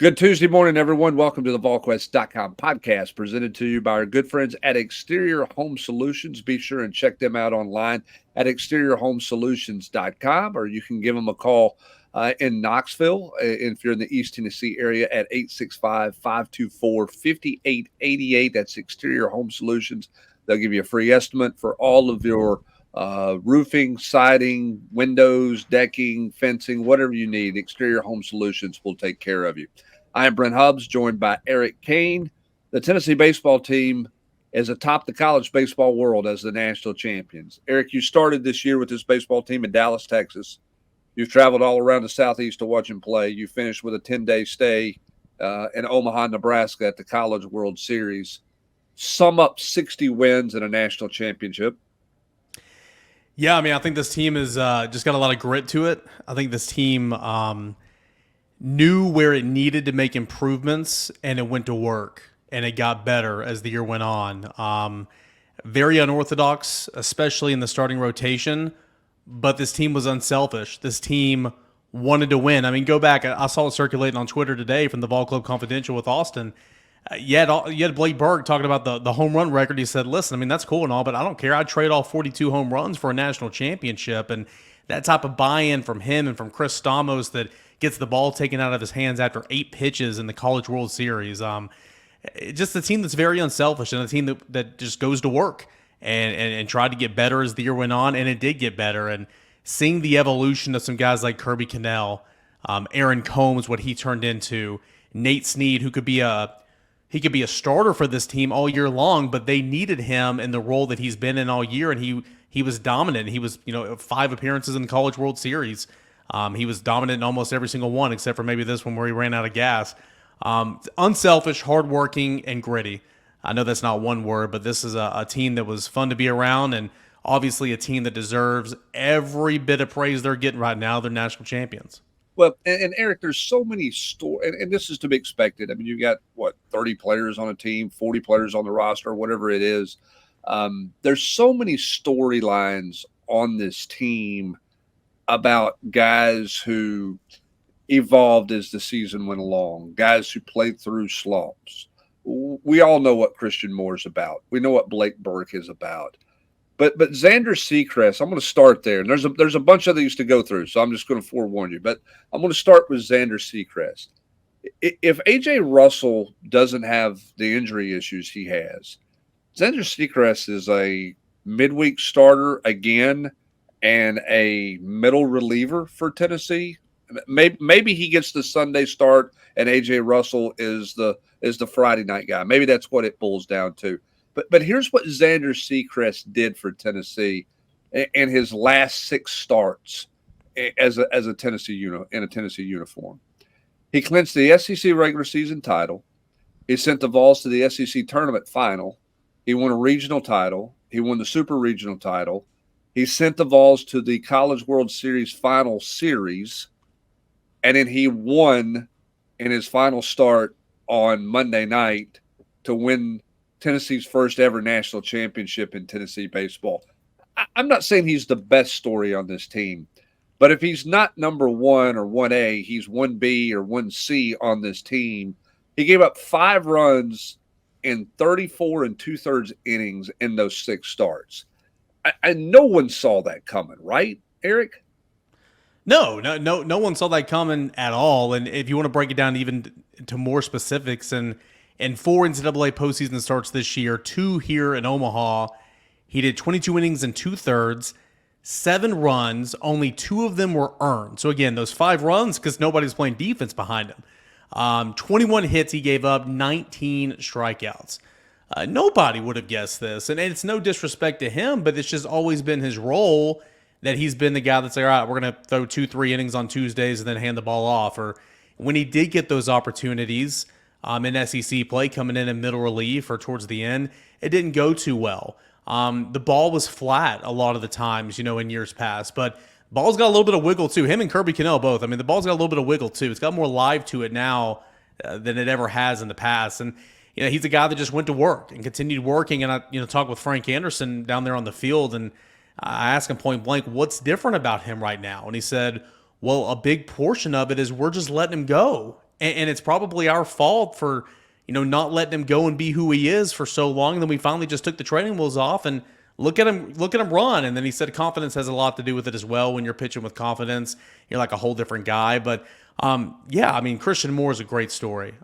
Good Tuesday morning, everyone. Welcome to the Volquest.com podcast presented to you by our good friends at Exterior Home Solutions. Be sure and check them out online at exteriorhomesolutions.com, or you can give them a call in Knoxville if you're in the East Tennessee area at 865-524-5888. That's Exterior Home Solutions. They'll give you a free estimate for all of your roofing, siding, windows, decking, fencing, whatever you need. Exterior Home Solutions will take care of you. I am Brent Hubbs, joined by Eric Cain. The Tennessee baseball team is atop the college baseball world as the national champions. Eric, you started this year with this baseball team in Dallas, Texas. You've traveled all around the Southeast to watch them play. You finished with a 10-day stay in Omaha, Nebraska at the College World Series. Sum up 60 wins and a national championship. Yeah, I mean, I think this team has just got a lot of grit to it. I think this team knew where it needed to make improvements, and it went to work, and it got better as the year went on. Very unorthodox, especially in the starting rotation, but this team was unselfish. This team wanted to win. I mean, go back. I saw it circulating on Twitter today from the Ball Club Confidential with Austin. You had Blake Berg talking about the home run record. He said, listen, I mean, that's cool and all, but I don't care. I'd trade all 42 home runs for a national championship. And that type of buy-in from him and from Chris Stamos that gets the ball taken out of his hands after 8 pitches in the College World Series. Just a team that's very unselfish and a team that just goes to work and tried to get better as the year went on, and it did get better. And seeing the evolution of some guys like Kirby Cannell, Aaron Combs, what he turned into, Nate Snead, who could be a starter for this team all year long, but they needed him in the role that he's been in all year, and he was dominant. He was 5 appearances in the College World Series. He was dominant in almost every single one, except for maybe this one where he ran out of gas. Unselfish, hardworking, and gritty. I know that's not one word, but this is a team that was fun to be around, and obviously a team that deserves every bit of praise they're getting right now. They're national champions. Well, and Eric, there's so many stories, and this is to be expected. I mean, you got, 30 players on a team, 40 players on the roster, whatever it is. There's so many storylines on this team about guys who evolved as the season went along, guys who played through slumps. We all know what Christian Moore's about. We know what Blake Burke is about. But Xander Seacrest, I'm going to start there. And there's a bunch of these to go through, so I'm just going to forewarn you. But I'm going to start with Xander Seacrest. If A.J. Russell doesn't have the injury issues he has, Xander Seacrest is a midweek starter again and a middle reliever for Tennessee. Maybe he gets the Sunday start and A.J. Russell is the Friday night guy. Maybe that's what it boils down to. But here's what Xander Seacrest did for Tennessee in his last 6 starts as a Tennessee in a Tennessee uniform. He clinched the SEC regular season title. He sent the Vols to the SEC tournament final. He won a regional title. He won the super regional title. He sent the Vols to the College World Series final series, and then he won in his final start on Monday night to win Tennessee's first ever national championship in Tennessee baseball. I'm not saying he's the best story on this team, but if he's not number 1 or 1A, he's 1B or 1C on this team. He gave up 5 runs in 34 2/3 innings in those 6 starts. And no one saw that coming, right, Eric? No one saw that coming at all. And if you want to break it down even to more specifics, and in 4 NCAA postseason starts this year, 2 here in Omaha, he did 22 innings and 2/3, 7 runs, only 2 of them were earned. So again, those 5 runs, because nobody's playing defense behind him. 21 hits he gave up, 19 strikeouts. Nobody would have guessed this. And it's no disrespect to him, but it's just always been his role that he's been the guy that's like, all right, we're going to throw 2-3 innings on Tuesdays and then hand the ball off. Or when he did get those opportunities in SEC play, coming in middle relief or towards the end, it didn't go too well. The ball was flat a lot of the times, in years past. But ball's got a little bit of wiggle, too. Him and Kirby Cannell both. I mean, the ball's got a little bit of wiggle, too. It's got more live to it now than it ever has in the past. And, he's a guy that just went to work and continued working. And I, talked with Frank Anderson down there on the field, and I asked him point blank, what's different about him right now? And he said, well, a big portion of it is we're just letting him go. And it's probably our fault for, not letting him go and be who he is for so long. And then we finally just took the training wheels off and look at him run. And then he said confidence has a lot to do with it as well. When you're pitching with confidence, you're like a whole different guy. But yeah, I mean, Christian Moore is a great story.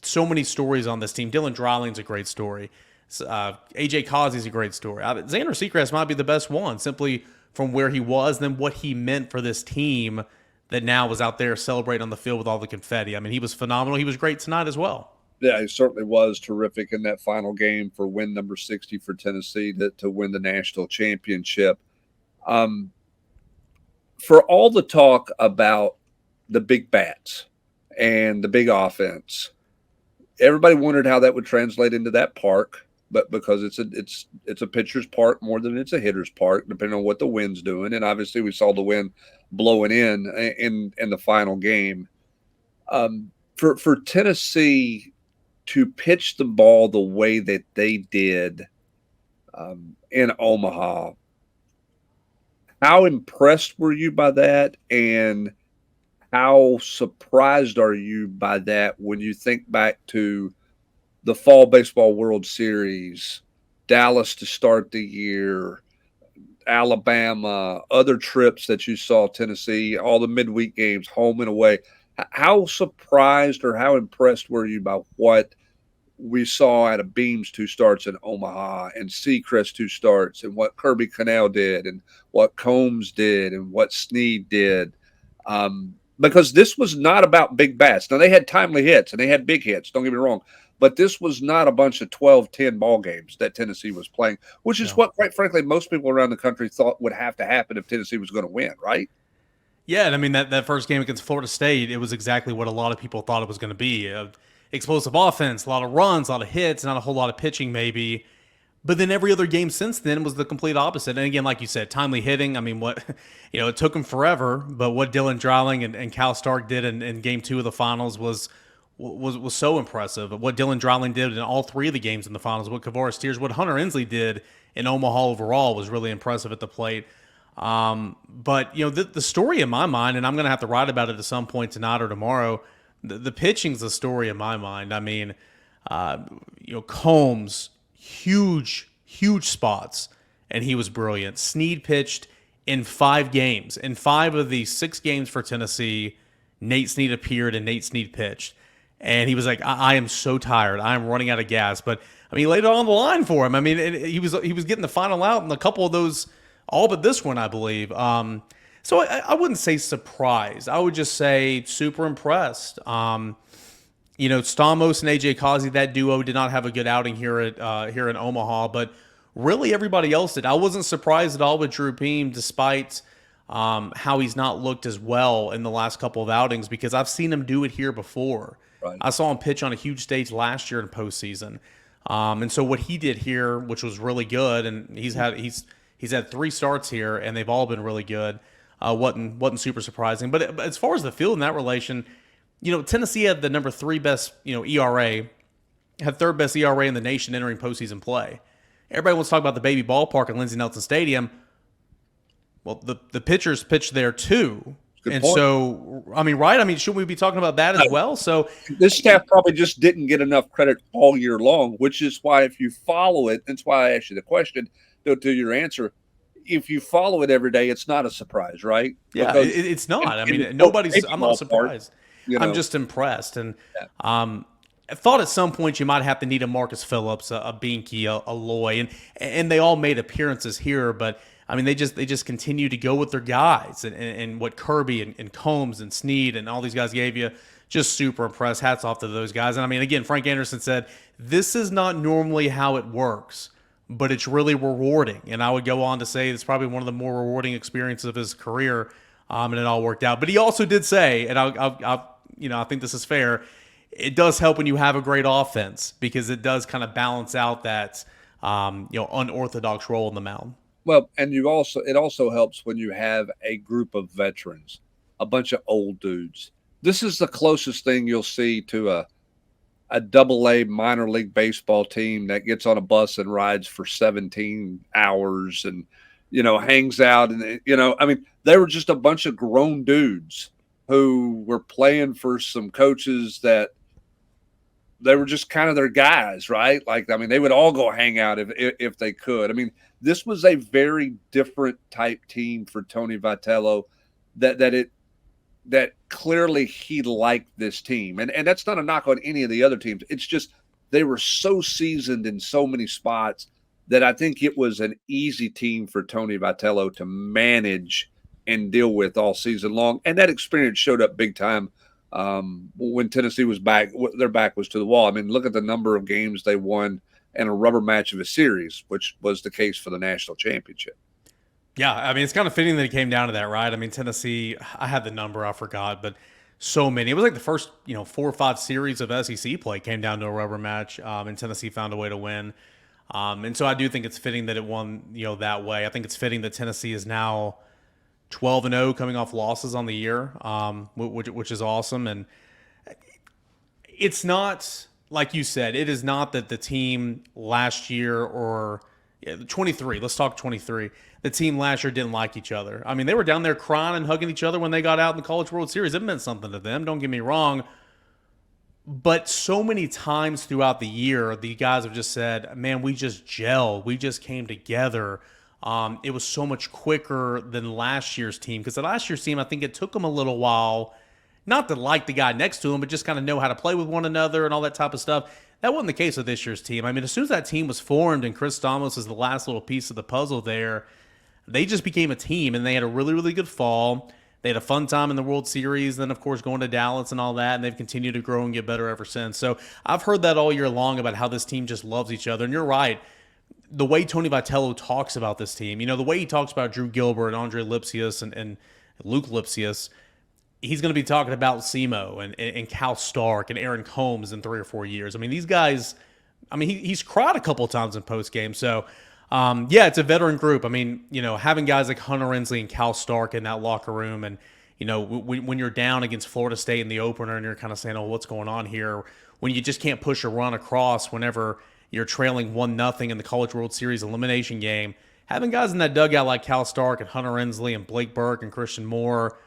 So many stories on this team. Dylan Dryling's a great story. AJ Causey's a great story. Xander Seacrest might be the best one, simply from where he was and then what he meant for this team that now was out there celebrating on the field with all the confetti. I mean, he was phenomenal. He was great tonight as well. Yeah, he certainly was terrific in that final game for win number 60 for Tennessee to win the national championship. Um, for all the talk about the big bats and the big offense, everybody wondered how that would translate into that park. But because it's a pitcher's park more than it's a hitter's park, depending on what the wind's doing, and obviously we saw the wind blowing in the final game. For Tennessee to pitch the ball the way that they did in Omaha, how impressed were you by that, and how surprised are you by that when you think back to the Fall Baseball World Series, Dallas to start the year, Alabama, other trips that you saw, Tennessee, all the midweek games, home and away? How surprised or how impressed were you by what we saw out of Beam's 2 starts in Omaha and Seacrest 2 starts, and what Kirby Connell did and what Combs did and what Snead did? Because this was not about big bats. Now, they had timely hits and they had big hits, don't get me wrong. But this was not a bunch of 12-10 ball games that Tennessee was playing, which is what, quite frankly, most people around the country thought would have to happen if Tennessee was going to win, right? Yeah, and I mean, that first game against Florida State, it was exactly what a lot of people thought it was going to be. Explosive offense, a lot of runs, a lot of hits, not a whole lot of pitching maybe. But then every other game since then was the complete opposite. And again, like you said, timely hitting. I mean, it took them forever, but what Dylan Dreiling and Cal Stark did in game 2 of the finals was so impressive. What Dylan Dreiling did in all 3 of the games in the finals, what Kavara Steers, what Hunter Inslee did in Omaha overall was really impressive at the plate. But the story in my mind, and I'm going to have to write about it at some point tonight or tomorrow. The pitching's the story in my mind. I mean, Combs, huge spots, and he was brilliant. Snead pitched in 5 games. In 5 of the 6 games for Tennessee, Nate Snead appeared and Nate Snead pitched. And he was like, I am so tired. I am running out of gas. But, I mean, he laid it on the line for him. I mean, he was getting the final out in a couple of those, all but this one, I believe. So I wouldn't say surprised. I would just say super impressed. Stamos and AJ Causey, that duo did not have a good outing here in Omaha, but really everybody else did. I wasn't surprised at all with Drew Beam, despite how he's not looked as well in the last couple of outings, because I've seen him do it here before. Right. I saw him pitch on a huge stage last year in postseason, and so what he did here, which was really good, and he's had 3 starts here, and they've all been really good. Wasn't super surprising, but as far as the field in that relation, Tennessee had the number 3 best ERA, had 3rd best ERA in the nation entering postseason play. Everybody wants to talk about the baby ballpark at Lindsey Nelson Stadium. Well, the pitchers pitched there too. Good and point. So, I mean, right? I mean, shouldn't we be talking about that as well? So this staff probably just didn't get enough credit all year long, which is why if you follow it, that's why I asked you the question to your answer. If you follow it every day, it's not a surprise, right? Yeah, it's not. I mean, I'm not surprised. I'm just impressed. And I thought at some point you might have to need a Marcus Phillips, a Binky, a Loy, and they all made appearances here, but I mean, they just continue to go with their guys, and what Kirby and Combs and Snead and all these guys gave you, just super impressed. Hats off to those guys. And I mean, again, Frank Anderson said, this is not normally how it works, but it's really rewarding. And I would go on to say it's probably one of the more rewarding experiences of his career, and it all worked out. But he also did say, and I think this is fair, it does help when you have a great offense, because it does kind of balance out that unorthodox role in the mound. Well, and it also helps when you have a group of veterans, a bunch of old dudes. This is the closest thing you'll see to a double-A minor league baseball team that gets on a bus and rides for 17 hours and, hangs out. And, I mean, they were just a bunch of grown dudes who were playing for some coaches that they were just kind of their guys, right? Like, I mean, they would all go hang out if they could. I mean, this was a very different type team for Tony Vitello that clearly he liked this team. And that's not a knock on any of the other teams. It's just they were so seasoned in so many spots that I think it was an easy team for Tony Vitello to manage and deal with all season long. And that experience showed up big time when Tennessee was back. Their back was to the wall. I mean, look at the number of games they won in a rubber match of a series, which was the case for the national championship. Yeah, I mean, it's kind of fitting that it came down to that, right? I mean, Tennessee, I had the number, I forgot, but so many. It was like the first, 4 or 5 series of SEC play came down to a rubber match, and Tennessee found a way to win. And so I do think it's fitting that it won, that way. I think it's fitting that Tennessee is now 12-0 coming off losses on the year, which is awesome. And it's not, like you said, it is not that the team last year or 23, let's talk 23. The team last year didn't like each other. I mean, they were down there crying and hugging each other when they got out in the College World Series. It meant something to them, don't get me wrong. But so many times throughout the year, the guys have just said, man, we just gel. We just came together. It was so much quicker than last year's team. Because the last year's team, I think it took them a little while, not to like the guy next to him, but just kind of know how to play with one another and all that type of stuff. That wasn't the case with this year's team. I mean, as soon as that team was formed and Chris Stamos is the last little piece of the puzzle there, they just became a team, and they had a really, really good fall. They had a fun time in the World Series, then, of course, going to Dallas and all that, and they've continued to grow and get better ever since. So I've heard that all year long about how this team just loves each other, and you're right. The way Tony Vitello talks about this team, the way he talks about Drew Gilbert and Andre Lipsius and Luke Lipsius, he's going to be talking about Semo and Cal Stark and Aaron Combs in 3 or 4 years. I mean, these guys, he's cried a couple of times in postgame. So, yeah, it's a veteran group. I mean, having guys like Hunter Rensley and Cal Stark in that locker room, and, when you're down against Florida State in the opener and you're kind of saying, oh, what's going on here? When you just can't push a run across whenever you're trailing 1-0 in the College World Series elimination game, having guys in that dugout like Cal Stark and Hunter Rensley and Blake Burke and Christian Moore,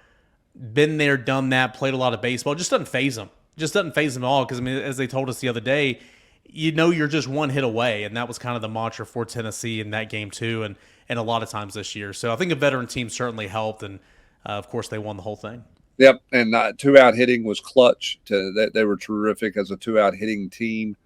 been there, done that, played a lot of baseball, just doesn't faze them. Just doesn't faze them at all because, as they told us the other day, you're just one hit away, and that was kind of the mantra for Tennessee in that game too, and a lot of times this year. So I think a veteran team certainly helped, and of course they won the whole thing. Yep, and 2-out hitting was clutch. They were terrific as a 2-out hitting team,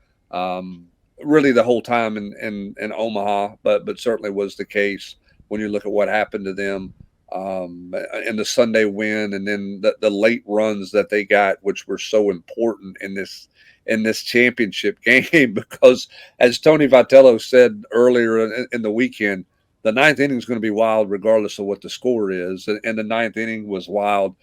really the whole time in Omaha, but certainly was the case when you look at what happened to them in the Sunday win, and then the late runs that they got, which were so important in this championship game, because as Tony Vitello said earlier in the weekend, the ninth inning is going to be wild regardless of what the score is. And the ninth inning was wild.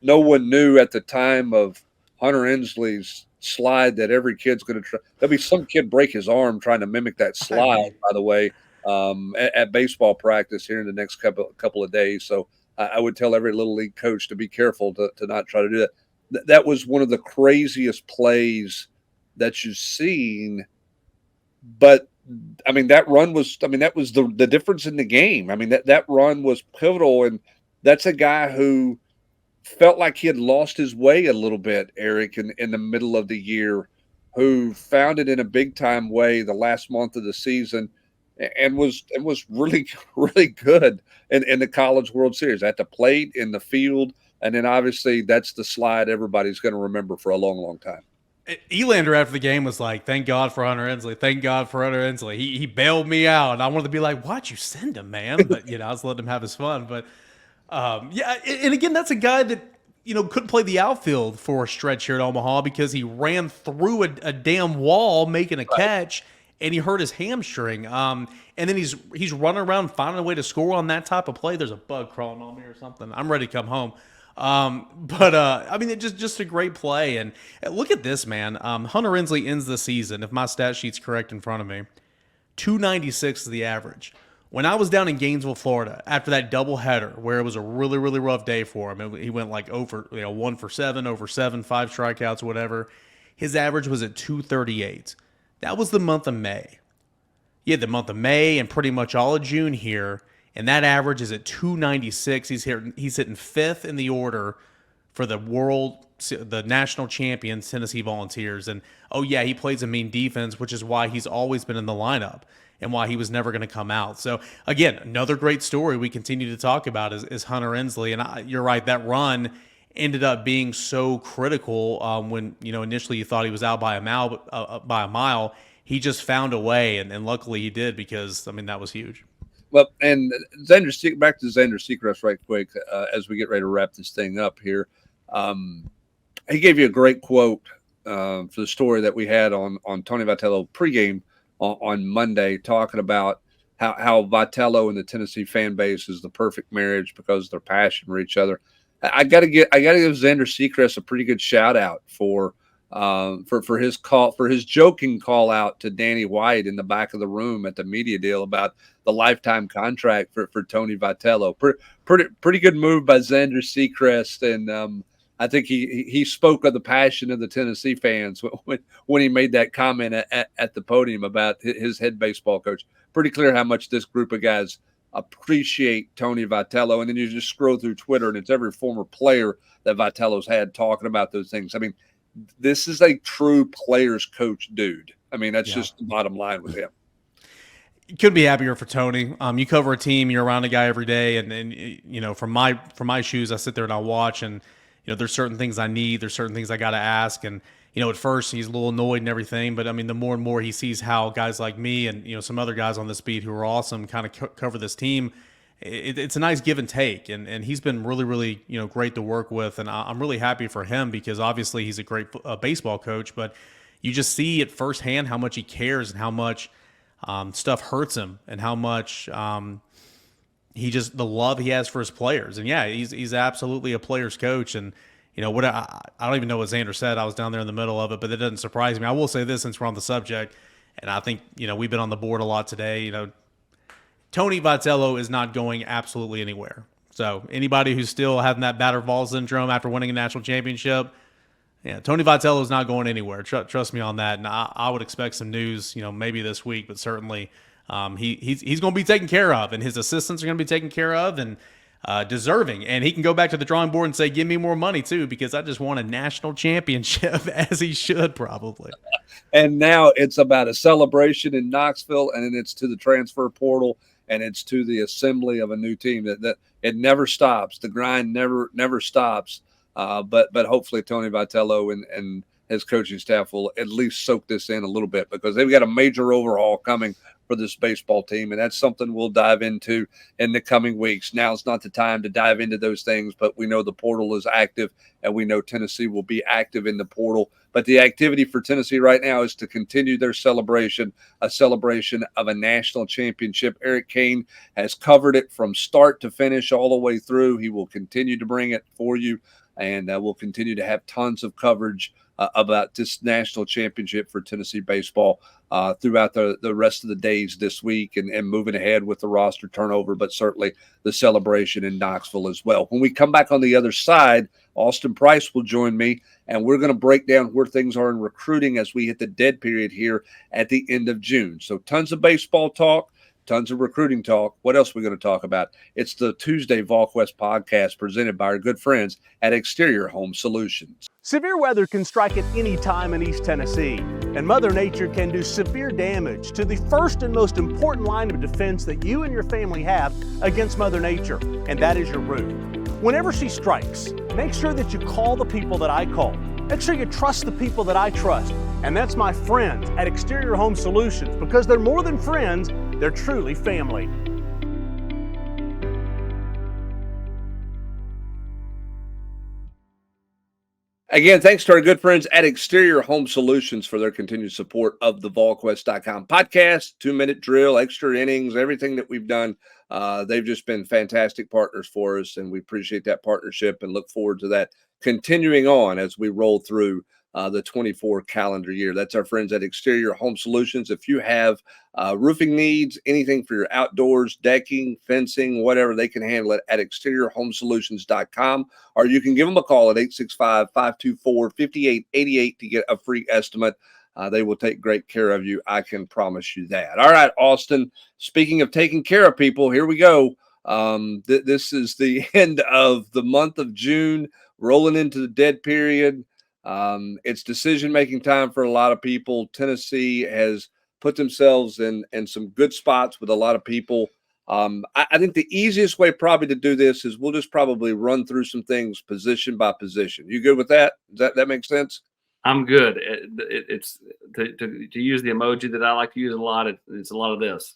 No one knew at the time of Hunter Ensley's slide that every kid's going to try. There'll be some kid break his arm trying to mimic that slide, by the way, at baseball practice here in the next couple of days. So I would tell every little league coach to be careful to not try to do that. That was one of the craziest plays that you've seen. But that run was, that was the difference in the game. That run was pivotal. And that's a guy who felt like he had lost his way a little bit, Eric, in the middle of the year, who found it in a big time way the last month of the season and was really, really good in the College World Series at the plate, in the field. And then obviously that's the slide everybody's going to remember for a long, long time. Elander after the game was like, thank God for Hunter Ensley. Thank God for Hunter Ensley. He bailed me out. And I wanted to be like, why'd you send him, man? But, I was letting him have his fun. But, yeah, and again, that's a guy that, couldn't play the outfield for a stretch here at Omaha because he ran through a damn wall making a catch, and he hurt his hamstring. And then he's running around finding a way to score on that type of play. There's a bug crawling on me or something. I'm ready to come home. It's just a great play. And look at this, man. Hunter Ensley ends the season, if my stat sheet's correct in front of me, 296 is the average. When I was down in Gainesville, Florida, after that doubleheader where it was a really, really rough day for him, he went like over, 1 for 7, over 7, 5 strikeouts, whatever. His average was at 238. That was the month of May. You had the month of May and pretty much all of June here. And that average is at 296. He's hitting 5th in the order for the national champions, Tennessee Volunteers. And oh yeah, he plays a mean defense, which is why he's always been in the lineup and why he was never going to come out. So again, another great story we continue to talk about is Hunter Ensley. And you're right, that run ended up being so critical when initially you thought he was out by a mile. He just found a way, and luckily he did, because that was huge. Well, and back to Xander Seacrest right quick as we get ready to wrap this thing up here. He gave you a great quote for the story that we had on Tony Vitello pregame on Monday, talking about how Vitello and the Tennessee fan base is the perfect marriage because of their passion for each other. I got to give Xander Seacrest a pretty good shout out for his joking call out to Danny White in the back of the room at the media deal about the lifetime contract for Tony Vitello. Pretty good move by Xander Seacrest, and I think he spoke of the passion of the Tennessee fans when he made that comment at the podium about his head baseball coach. Pretty clear how much this group of guys appreciate Tony Vitello. And then you just scroll through Twitter, and it's every former player that Vitello's had talking about those things. This is a true players coach dude. That's just the bottom line with him. You couldn't be happier for Tony. You cover a team, you're around a guy every day, and from my shoes, I sit there and I watch, and there's certain things I need, there's certain things I got to ask, and at first he's a little annoyed and everything, but the more and more he sees how guys like me and some other guys on this beat who are awesome kind of cover this team, it's a nice give and take, and he's been really, really great to work with, and I'm really happy for him, because obviously he's a great baseball coach, but you just see it firsthand how much he cares and how much stuff hurts him, and how much the love he has for his players. And yeah, he's absolutely a player's coach. And what I don't even know what Xander said. I was down there in the middle of it, but it doesn't surprise me. I will say this, since we're on the subject, and I think we've been on the board a lot today. Tony Vitello is not going absolutely anywhere. So anybody who's still having that battered ball syndrome after winning a national championship, yeah, Tony Vitello is not going anywhere. Trust me on that. And I would expect some news, maybe this week, but certainly he's going to be taken care of, and his assistants are going to be taken care of, and deserving. And he can go back to the drawing board and say, give me more money too, because I just won a national championship, as he should probably. And now it's about a celebration in Knoxville, and then it's to the transfer portal, and it's to the assembly of a new team. That it never stops. The grind never stops. But hopefully Tony Vitello and his coaching staff will at least soak this in a little bit, because they've got a major overhaul coming for this baseball team, and that's something we'll dive into in the coming weeks. Now it's not the time to dive into those things, but we know the portal is active, and we know Tennessee will be active in the portal. But the activity for Tennessee right now is to continue their celebration, a celebration of a national championship. Eric Cain has covered it from start to finish all the way through. He will continue to bring it for you, and we'll continue to have tons of coverage about this national championship for Tennessee baseball throughout the rest of the days this week, and moving ahead with the roster turnover, but certainly the celebration in Knoxville as well. When we come back on the other side, Austin Price will join me, and we're going to break down where things are in recruiting as we hit the dead period here at the end of June. So tons of baseball talk, tons of recruiting talk. What else are we going to talk about? It's the Tuesday Volquest podcast presented by our good friends at Exterior Home Solutions. Severe weather can strike at any time in East Tennessee, and Mother Nature can do severe damage to the first and most important line of defense that you and your family have against Mother Nature, and that is your roof. Whenever she strikes, make sure that you call the people that I call. Make sure you trust the people that I trust, and that's my friends at Exterior Home Solutions, because they're more than friends, they're truly family. Again, thanks to our good friends at Exterior Home Solutions for their continued support of the Volquest.com podcast, 2-minute drill, extra innings, everything that we've done. They've just been fantastic partners for us, and we appreciate that partnership and look forward to that continuing on as we roll through the 24 calendar year. That's our friends at Exterior Home Solutions. If you have roofing needs, anything for your outdoors, decking, fencing, whatever, they can handle it at exteriorhomesolutions.com, or you can give them a call at 865-524-5888 to get a free estimate. They will take great care of you. I can promise you that. All right, Austin, speaking of taking care of people, here we go. This is the end of the month of June. rolling into the dead period. It's decision-making time for a lot of people. Tennessee has put themselves in some good spots with a lot of people. I think the easiest way probably to do this is we'll just probably run through some things position by position. You good with that? Does that make sense? I'm good. It's to use the emoji that I like to use a lot. It's a lot of this.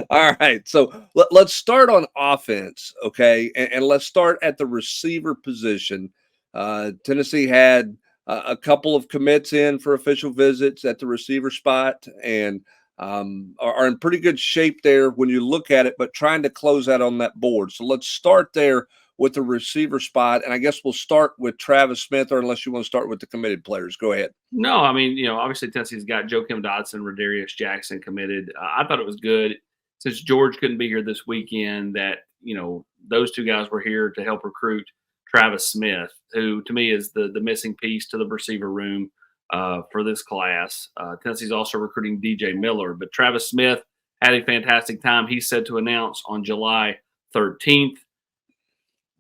All right. So let's start on offense, okay? And let's start at the receiver position. Tennessee had a couple of commits in for official visits at the receiver spot and are in pretty good shape there when you look at it, but trying to close out on that board. So let's start there with the receiver spot. And I guess we'll start with Travis Smith, or unless you want to start with the committed players. Go ahead. No, I mean, obviously Tennessee's got Joakim Dotson, Rodarius Jackson committed. I thought it was good since George couldn't be here this weekend that, those two guys were here to help recruit Travis Smith, who to me is the missing piece to the receiver room for this class. Tennessee's also recruiting DJ Miller, but Travis Smith had a fantastic time. He's set to announce on July 13th.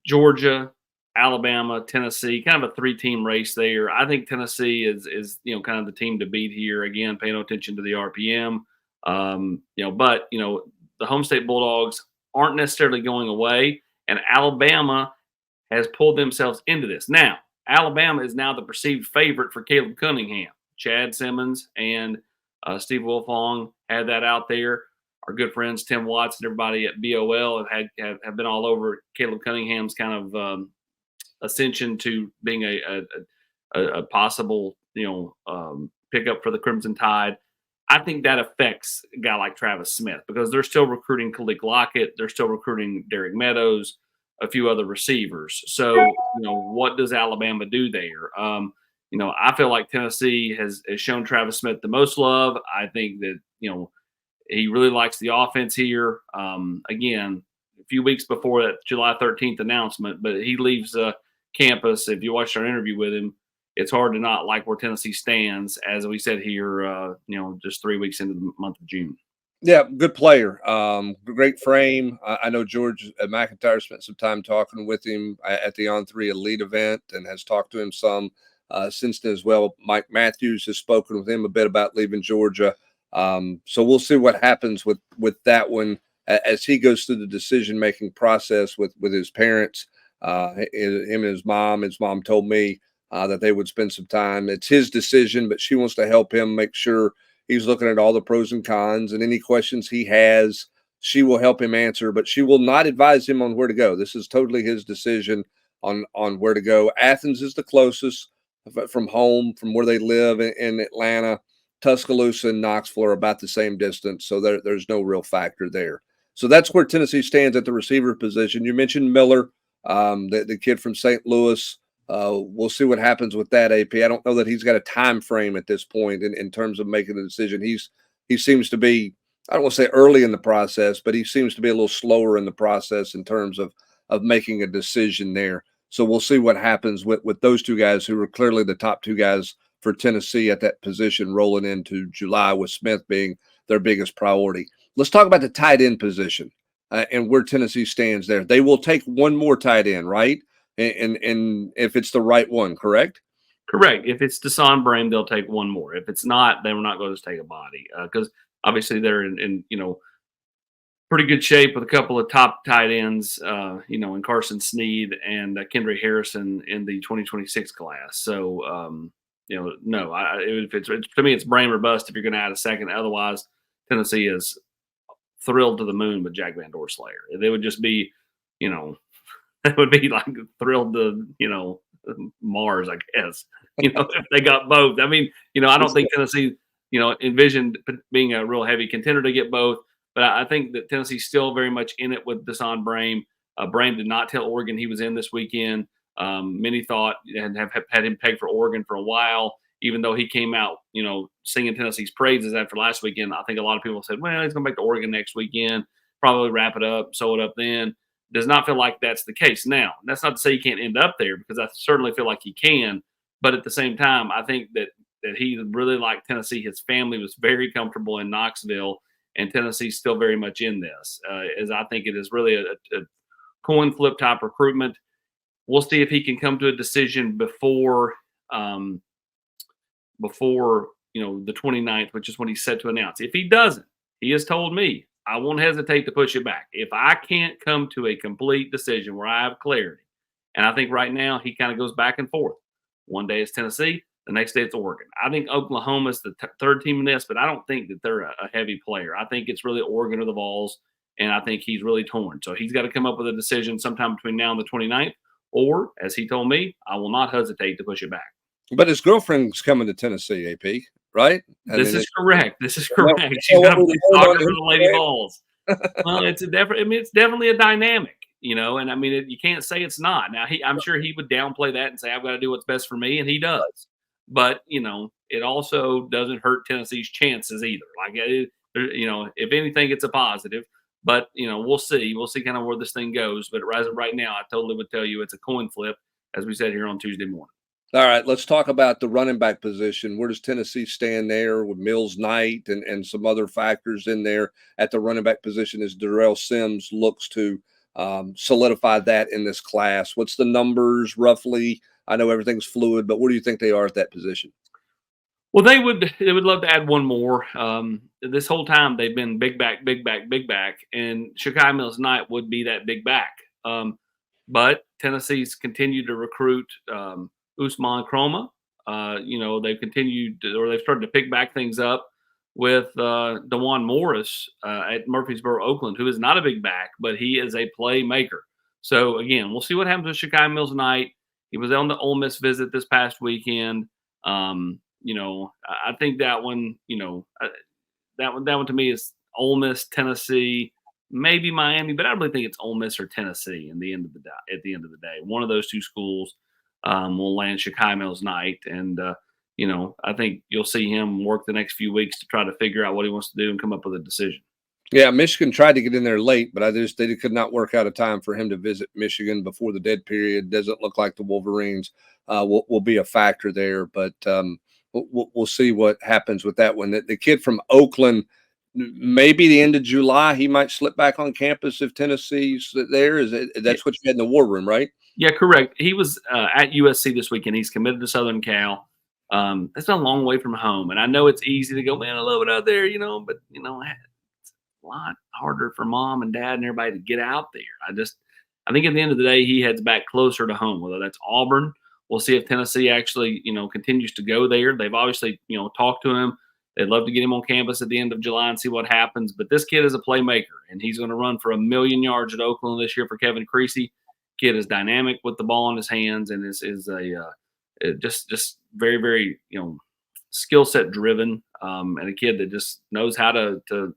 Georgia, Alabama, Tennessee, kind of a three-team race there. I think Tennessee is kind of the team to beat here. Again, paying no attention to the RPM. But the home state Bulldogs aren't necessarily going away, and Alabama has pulled themselves into this. Now, Alabama is now the perceived favorite for Caleb Cunningham. Chad Simmons and Steve Wilfong had that out there. Our good friends Tim Watts and everybody at BOL have been all over Caleb Cunningham's kind of ascension to being a possible pickup for the Crimson Tide. I think that affects a guy like Travis Smith because they're still recruiting Khalil Lockett, they're still recruiting Derek Meadows, a few other receivers. So what does Alabama do there? I feel like Tennessee has shown Travis Smith the most love. I think that he really likes the offense here. Again, a few weeks before that July 13th announcement, but he leaves campus. If you watched our interview with him, it's hard to not like where Tennessee stands, as we said here, just 3 weeks into the month of June. Yeah, good player. Great frame. I know George McIntyre spent some time talking with him at the On3 Elite event and has talked to him some since then as well. Mike Matthews has spoken with him a bit about leaving Georgia. So we'll see what happens with that one as he goes through the decision-making process with his parents, him and his mom. His mom told me that they would spend some time. It's his decision, but she wants to help him make sure he's looking at all the pros and cons, and any questions he has, she will help him answer, but she will not advise him on where to go. This is totally his decision on where to go. Athens is the closest from home, from where they live in Atlanta. Tuscaloosa and Knoxville are about the same distance, so there's no real factor there. So that's where Tennessee stands at the receiver position. You mentioned Miller, the kid from St. Louis. We'll see what happens with that, AP. I don't know that he's got a time frame at this point in terms of making a decision. He seems to be, I don't want to say early in the process, but he seems to be a little slower in the process in terms of making a decision there. So we'll see what happens with those two guys who are clearly the top two guys for Tennessee at that position rolling into July, with Smith being their biggest priority. Let's talk about the tight end position and where Tennessee stands there. They will take one more tight end, right? And if it's the right one, correct? Correct. If it's Desan Brame, they'll take one more. If it's not, then we're not going to take a body because obviously they're in pretty good shape with a couple of top tight ends, in Carson Sneed and Kendra Harrison in the 2026 class. So, no, if it's to me, it's Brame or bust if you're going to add a second. Otherwise, Tennessee is thrilled to the moon with Jack Van Dorslayer. They would just be, it would be like thrilled to, Mars, I guess, if they got both. I mean, I don't think Tennessee, envisioned being a real heavy contender to get both. But I think that Tennessee's still very much in it with Desan Brame. Brame did not tell Oregon he was in this weekend. Many thought and have had him pegged for Oregon for a while, even though he came out, singing Tennessee's praises after last weekend. I think a lot of people said, well, he's going back to Oregon next weekend, probably wrap it up, sew it up then. Does not feel like that's the case now. That's not to say he can't end up there because I certainly feel like he can. But at the same time, I think that he really liked Tennessee. His family was very comfortable in Knoxville, and Tennessee's still very much in this, as I think it is really a coin flip type recruitment. We'll see if he can come to a decision before the 29th, which is when he's set to announce. If he doesn't, he has told me, I won't hesitate to push it back. If I can't come to a complete decision where I have clarity, and I think right now he kind of goes back and forth. One day it's Tennessee, the next day it's Oregon. I think Oklahoma's the third team in this, but I don't think that they're a heavy player. I think it's really Oregon or the Vols, and I think he's really torn. So he's got to come up with a decision sometime between now and the 29th, or, as he told me, I will not hesitate to push it back. But his girlfriend's coming to Tennessee, AP, right? This is correct. She's going to play soccer for the Lady Vols. Well, it's definitely a dynamic, and I mean, you can't say it's not. Now, I'm sure he would downplay that and say, I've got to do what's best for me, and he does. But, it also doesn't hurt Tennessee's chances either. Like, if anything, it's a positive. But, we'll see. We'll see kind of where this thing goes. But as of right now, I totally would tell you it's a coin flip, as we said here on Tuesday morning. All right, let's talk about the running back position. Where does Tennessee stand there with Mills Knight and some other factors in there at the running back position as Darrell Sims looks to solidify that in this class? What's the numbers roughly? I know everything's fluid, but where do you think they are at that position? Well, they would love to add one more. This whole time they've been big back, big back, big back, and Shakai Mills Knight would be that big back. But Tennessee's continued to recruit Usman Chroma. They've continued they've started to pick back things up with DeJuan Morris at Murfreesboro, Oakland, who is not a big back, but he is a playmaker. So again, we'll see what happens with Shakai Mills Knight. He was on the Ole Miss visit this past weekend. I think that one, that one to me is Ole Miss, Tennessee, maybe Miami, but I really think it's Ole Miss or Tennessee at the end of the day. One of those two schools will land Shakai Mills Knight. And, I think you'll see him work the next few weeks to try to figure out what he wants to do and come up with a decision. Yeah, Michigan tried to get in there late, but they could not work out a time for him to visit Michigan before the dead period. Doesn't look like the Wolverines will be a factor there, but we'll see what happens with that one. The kid from Oakland, maybe the end of July, he might slip back on campus if Tennessee's there. That's what you had in the war room, right? Yeah, correct. He was at USC this weekend. He's committed to Southern Cal. That's not a long way from home, and I know it's easy to go, man, I love it out there, but it's a lot harder for mom and dad and everybody to get out there. I think at the end of the day, he heads back closer to home, whether that's Auburn. We'll see if Tennessee actually, continues to go there. They've obviously, talked to him. They'd love to get him on campus at the end of July and see what happens. But this kid is a playmaker, and he's going to run for 1,000,000 yards at Oakland this year for Kevin Creasy. Kid is dynamic with the ball in his hands and is just very, very, skill set driven, and a kid that just knows how to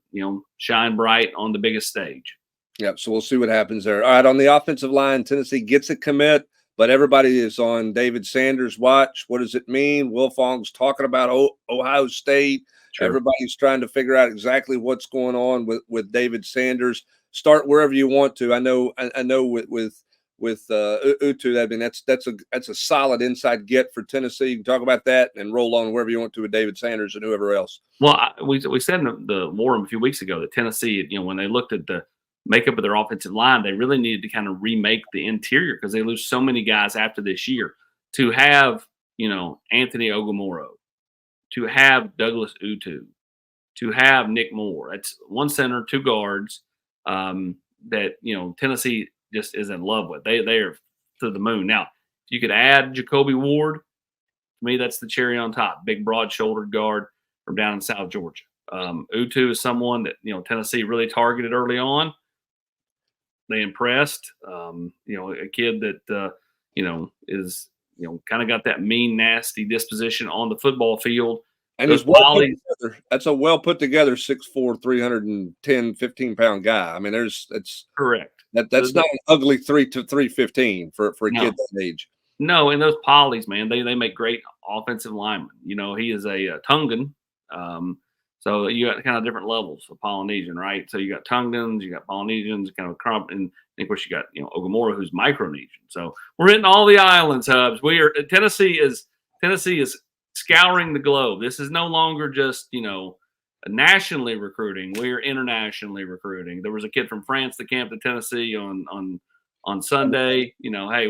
shine bright on the biggest stage. Yep. So we'll see what happens there. All right. On the offensive line, Tennessee gets a commit, but everybody is on David Sanders' watch. What does it mean? Wilfong's talking about Ohio State. Sure. Everybody's trying to figure out exactly what's going on with David Sanders. Start wherever you want to. I know with Utu, I mean that's a solid inside get for Tennessee. You can talk about that and roll on wherever you want to with David Sanders and whoever else. Well, we said in the war room a few weeks ago that Tennessee, when they looked at the makeup of their offensive line, they really needed to kind of remake the interior because they lose so many guys after this year. To have Anthony Ogumoro, to have Douglas Utu, to have Nick Moore, that's one center, two guards that Tennessee just is in love with. They are to the moon. Now, if you could add Jacoby Ward, to me, that's the cherry on top. Big, broad-shouldered guard from down in South Georgia. Utu is someone that Tennessee really targeted early on. They impressed. A kid that is kind of got that mean, nasty disposition on the football field. And he's that's a well put together 6'4", 310, 15-pound guy. I mean, that's correct. That's not an ugly 3 to 315 for a kid that age. No, and those polys, man, they make great offensive linemen. He is a Tungan. So you got kind of different levels of Polynesian, right? So you got Tungans, you got Polynesians, kind of crump, and of course you got Ogumoro, who's Micronesian. So we're hitting all the islands, Hubs. Tennessee is scouring the globe. This is no longer just nationally recruiting. We are internationally recruiting. There was a kid from France that camped at Tennessee on on Sunday. Hey,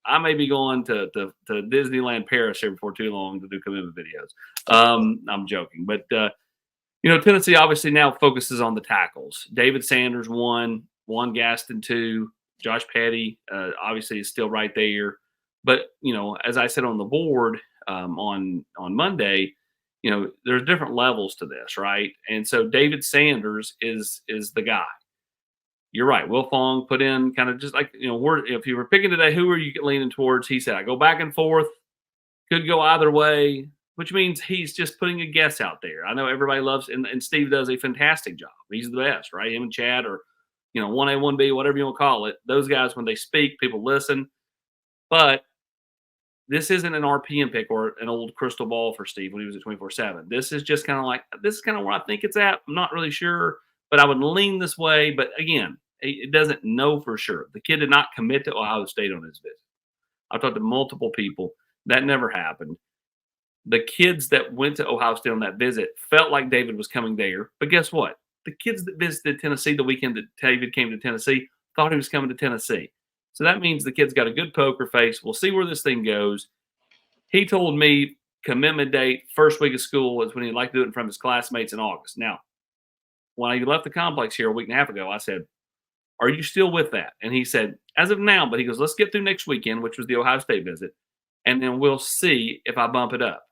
I may be going to Disneyland Paris here before too long to do commitment videos. I'm joking, but Tennessee obviously now focuses on the tackles. David Sanders 1, Juan Gaston 2, Josh Petty obviously is still right there. But as I said on the board on Monday, there's different levels to this, right? And so David Sanders is the guy. You're right. Will Fong put in kind of just like, if you were picking today, who are you leaning towards? He said, I go back and forth, could go either way, which means he's just putting a guess out there. I know everybody loves, and Steve does a fantastic job. He's the best, right? Him and Chad are, 1A, 1B, whatever you want to call it. Those guys, when they speak, people listen. But this isn't an RPM pick or an old crystal ball for Steve when he was at 24/7. This is just kind of like, this is kind of where I think it's at. I'm not really sure, but I would lean this way. But again, it doesn't know for sure. The kid did not commit to Ohio State on his visit. I've talked to multiple people. That never happened. The kids that went to Ohio State on that visit felt like David was coming there. But guess what? The kids that visited Tennessee the weekend that David came to Tennessee thought he was coming to Tennessee. So that means the kid's got a good poker face. We'll see where this thing goes. He told me commitment date, first week of school, is when he'd like to do it in front of his classmates in August. Now, when I left the complex here a week and a half ago, I said, are you still with that? And he said, as of now, but he goes, let's get through next weekend, which was the Ohio State visit, and then we'll see if I bump it up.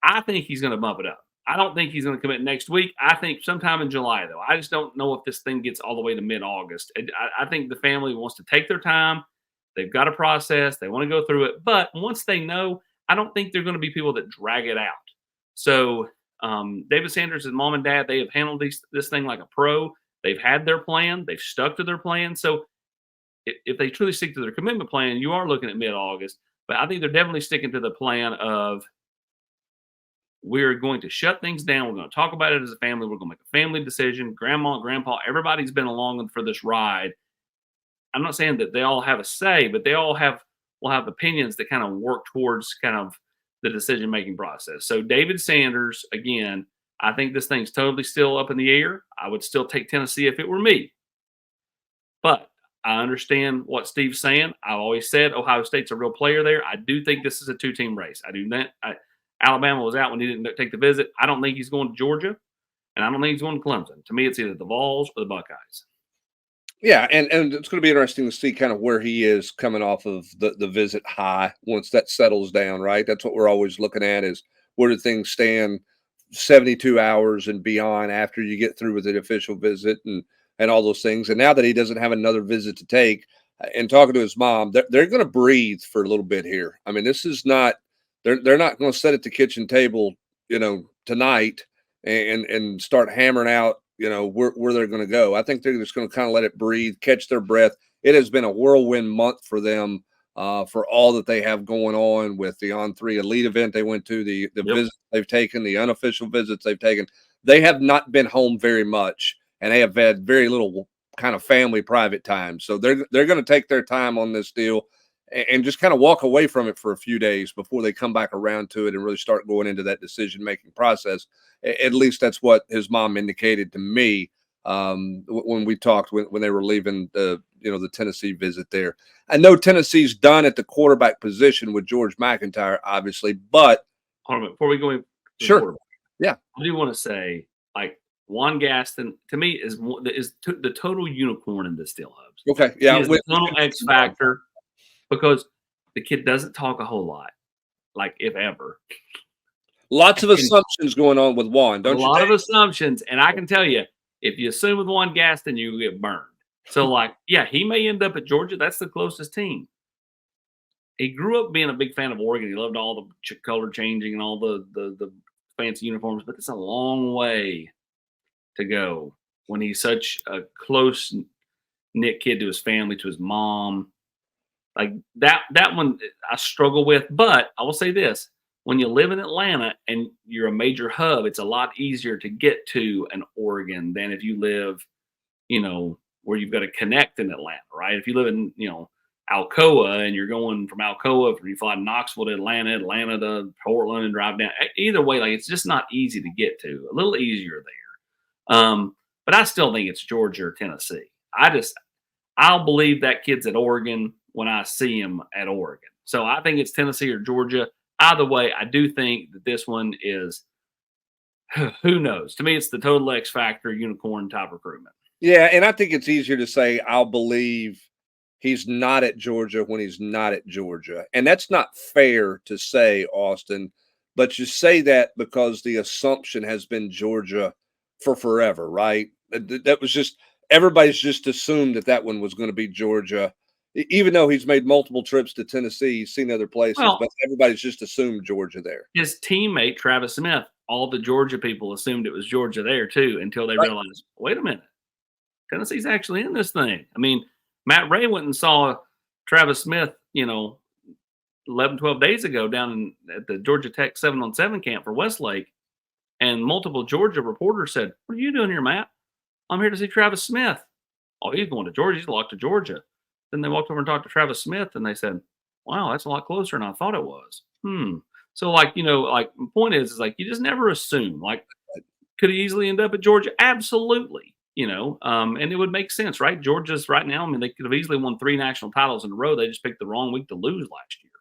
I think he's going to bump it up. I don't think he's going to commit next week. I think sometime in July, though. I just don't know if this thing gets all the way to mid-August. I think the family wants to take their time. They've got a process. They want to go through it. But once they know, I don't think they're going to be people that drag it out. So David Sanders' mom and dad, they have handled this thing like a pro. They've had their plan. They've stuck to their plan. So if they truly stick to their commitment plan, you are looking at mid-August. But I think they're definitely sticking to the plan of, we're going to shut things down. We're going to talk about it as a family. We're going to make a family decision. Grandma, grandpa, everybody's been along for this ride. I'm not saying that they all have a say, but they all will have opinions that kind of work towards kind of the decision-making process. So David Sanders, again, I think this thing's totally still up in the air. I would still take Tennessee if it were me. But I understand what Steve's saying. I've always said Ohio State's a real player there. I do think this is a two-team race. I do not. Alabama was out when he didn't take the visit. I don't think he's going to Georgia, and I don't think he's going to Clemson. To me, it's either the Vols or the Buckeyes. Yeah, and it's going to be interesting to see kind of where he is coming off of the visit high once that settles down, right? That's what we're always looking at, is where do things stand 72 hours and beyond after you get through with the official visit and all those things. And now that he doesn't have another visit to take, and talking to his mom, they're going to breathe for a little bit here. I mean, this is not – they're not going to sit at the kitchen table, tonight and start hammering out, where they're going to go. I think they're just going to kind of let it breathe, catch their breath. It has been a whirlwind month for them for all that they have going on with the On3 Elite event they went to, the visits they've taken, the unofficial visits they've taken. They have not been home very much, and they have had very little kind of family private time. So they're going to take their time on this deal and just kind of walk away from it for a few days before they come back around to it and really start going into that decision-making process. At least that's what his mom indicated to me when we talked when they were leaving the Tennessee visit there. I know Tennessee's done at the quarterback position with George McIntyre, obviously, but hold on a minute, before we go in, sure, yeah, I do want to say, like, Juan Gaston to me is the total unicorn in this deal, Hubs. Okay, yeah, he is the total X factor. Because the kid doesn't talk a whole lot, like, if ever. Lots of assumptions going on with Juan, don't you? A lot of assumptions, and I can tell you, if you assume with Juan Gaston, you get burned. So, like, yeah, he may end up at Georgia. That's the closest team. He grew up being a big fan of Oregon. He loved all the color changing and all the fancy uniforms, but it's a long way to go when he's such a close-knit kid to his family, to his mom. Like that one I struggle with, but I will say this: when you live in Atlanta and you're a major hub, it's a lot easier to get to an Oregon than if you live, where you've got to connect in Atlanta, right? If you live in, Alcoa and you're going from Alcoa, you fly to Knoxville to Atlanta, Atlanta to Portland and drive down. Either way, like, it's just not easy to get to. A little easier there. But I still think it's Georgia or Tennessee. I'll believe that kid's at Oregon when I see him at Oregon. So I think it's Tennessee or Georgia. Either way, I do think that this one is, who knows? To me, it's the total X factor unicorn type recruitment. Yeah, and I think it's easier to say I'll believe he's not at Georgia when he's not at Georgia. And that's not fair to say, Austin, but you say that because the assumption has been Georgia for forever, right? That was just everybody's just assumed that one was going to be Georgia. Even though he's made multiple trips to Tennessee, he's seen other places, Well, but everybody's just assumed Georgia there. his teammate, Travis Smith, all the Georgia people assumed it was Georgia there too until they Right. realized, wait a minute, Tennessee's actually in this thing. I mean, Matt Ray went and saw Travis Smith, 11, 12 days ago down at the Georgia Tech 7-on-7 camp for Westlake. And multiple Georgia reporters said, what are you doing here, Matt? I'm here to see Travis Smith. Oh, he's going to Georgia. He's locked to Georgia. Then they walked over and talked to Travis Smith, and they said, wow, that's a lot closer than I thought it was. So, the point is like, you just never assume. Like, could he easily end up at Georgia? Absolutely. And it would make sense, right? Georgia's right now, I mean, they could have easily won 3 national titles in a row. They just picked the wrong week to lose last year.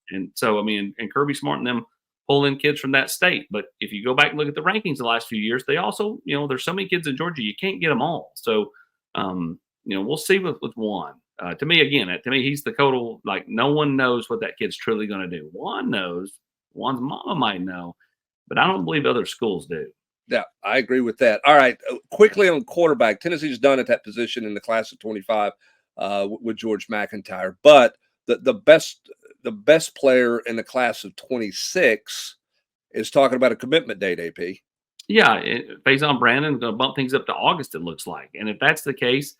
And so, I mean, and Kirby Smart and them pull in kids from that state. But if you go back and look at the rankings the last few years, they also, there's so many kids in Georgia, you can't get them all. So, we'll see with Juan. To me, he's the total, like, no one knows what that kid's truly going to do. Juan knows. Juan's mama might know, but I don't believe other schools do. Yeah, I agree with that. All right, quickly on quarterback, Tennessee's done at that position in the class of 25 with George McIntyre, but the best player in the class of 26 is talking about a commitment date. AP. Yeah, Faison Brandon going to bump things up to August, it looks like, and if that's the case,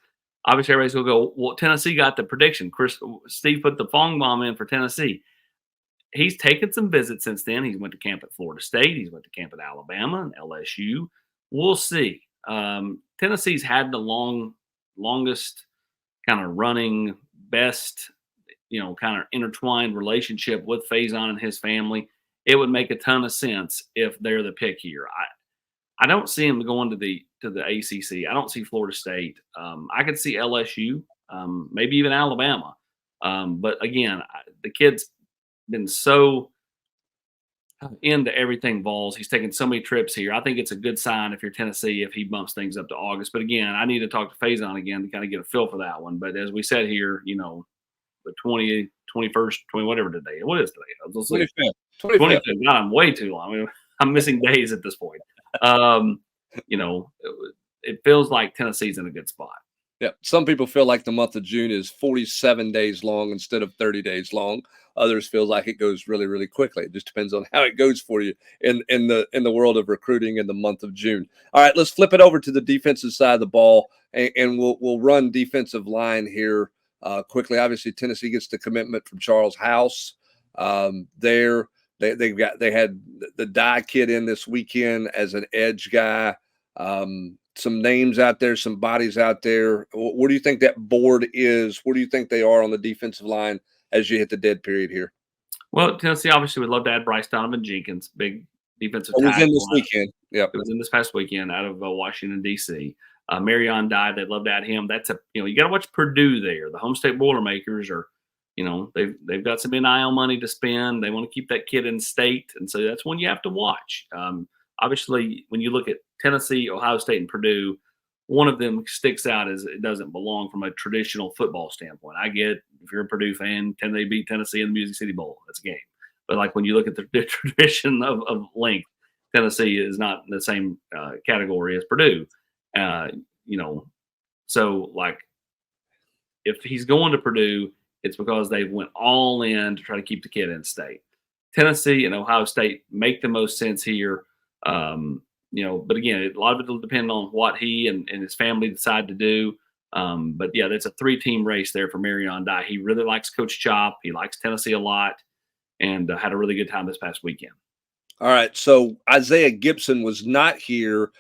obviously everybody's going to go, well, Tennessee got the prediction. Steve put the Fong bomb in for Tennessee. He's taken some visits since then. He went to camp at Florida State. He's went to camp at Alabama and LSU. We'll see. Tennessee's had the longest kind of running, best, kind of intertwined relationship with Faison and his family. It would make a ton of sense if they're the pick here. I don't see him going to the ACC. I don't see Florida State. I could see LSU, maybe even Alabama. But again, the kid's been so into everything Vols. He's taken so many trips here. I think it's a good sign if you're Tennessee if he bumps things up to August. But again, I need to talk to Faison again to kind of get a feel for that one. But as we said here, the 20th, 21st, 20, whatever today. What is today? 25th. God, I'm way too long. I mean, I'm missing days at this point. It feels like Tennessee's in a good spot. Yeah, some people feel like the month of June is 47 days long instead of 30 days long. Others feel like it goes really, really quickly. It just depends on how it goes for you in the world of recruiting in the month of June. All right, let's flip it over to the defensive side of the ball, and we'll run defensive line here quickly. Obviously, Tennessee gets the commitment from Charles House. They had the Dye kid in this weekend as an edge guy. Some names out there, some bodies out there. What do you think that board is? What do you think they are on the defensive line as you hit the dead period here? Well, Tennessee obviously would love to add Bryce Donovan Jenkins, big defensive tackle. It was in this weekend. Yeah, it was in this past weekend out of Washington, D.C. Marion Dye, they'd love to add him. That's you got to watch Purdue there. The Home State Boilermakers are, they've got some NIL money to spend. They want to keep that kid in state, and so that's one you have to watch. Obviously, when you look at Tennessee, Ohio State, and Purdue, one of them sticks out as it doesn't belong from a traditional football standpoint. I get if you're a Purdue fan, they beat Tennessee in the Music City Bowl. That's a game. But like when you look at the tradition of length, Tennessee is not in the same category as Purdue. So like if he's going to Purdue, it's because they went all in to try to keep the kid in state. Tennessee and Ohio State make the most sense here. But again, a lot of it will depend on what he and his family decide to do. But yeah, that's a 3-team race there for Marion Dye. He really likes Coach Chop. He likes Tennessee a lot and had a really good time this past weekend. All right. So Isaiah Gibson was not here.